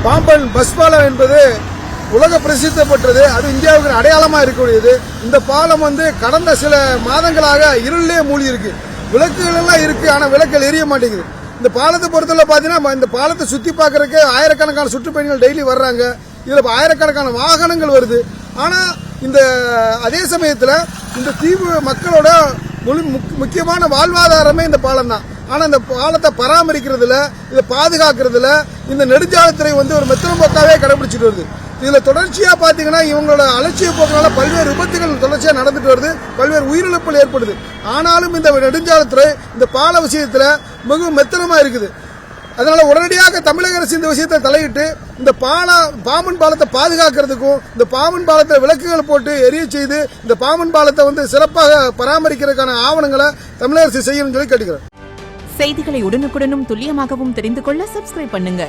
Pamban bus பாலம் என்பது உலக பிரசித்தி பெற்றது. அது இந்தியாவுக்கு அடையாளமா இருக்கக்கூடியது. இந்த பாலம் கடந்த சில மாதங்களாக இருளிலே மூழ்கி இருக்கு. விளக்குகள் எல்லாம் இருக்கு, ஆனா விளக்குகள் எரிய மாட்டேங்குது. இந்த பாலத்தை பொறுத்தவரை பாத்தீங்கன்னா இந்த பாலத்தை சுத்தி பார்க்கறதுக்கு ஆயிரக்கணக்கான சுற்றுப்பயணிகள் டெய்லி வர்றாங்க. இதுல ஆயிரக்கணக்கான வாகனங்கள் வருது. ஆனா இந்த அதே சமயத்துல இந்த தீவு மக்களோட முக்கியமான வாழ்வாதாரமே இந்த பாலம் தான். ஆனா இந்த பாலத்தை பராமரிக்கிறதுல, இதை பாதுகாக்கிறதுல இந்த நெடுஞ்சாலைத்துறை ஒரு மெத்தனம் போக்காவே கடைபிடிச்சிட்டு வருது. இதுல தொடர்ச்சியா பாத்தீங்கன்னா இவங்களோட அலட்சிய போக்குனால பல்வேறு விபத்துகள் தொடர்ச்சியா நடந்துட்டு வருது, பல்வேறு உயிரிழப்புகள் ஏற்படுது. ஆனாலும் இந்த நெடுஞ்சாலைத்துறை இந்த பால விஷயத்துல மிகவும் மெத்தனமா இருக்குது. அதனால உடனடியாக தமிழக அரசு இந்த விஷயத்தை தலையிட்டு இந்த பாம்பன் பாலத்தை பாதுகாக்கிறதுக்கும், இந்த பாம்பன் பாலத்தை விளக்குகள் போட்டு எரிய செய்து இந்த பாம்பன் பாலத்தை சிறப்பாக பராமரிக்கிறதுக்கான ஆவணங்களை தமிழக அரசு செய்யணும்னு சொல்லி கேட்டுக்கிறேன். செய்திகளை உடனுக்குடனும் துல்லியமாகவும் தெரிந்து கொள்ள சப்ஸ்கிரைப் பண்ணுங்க.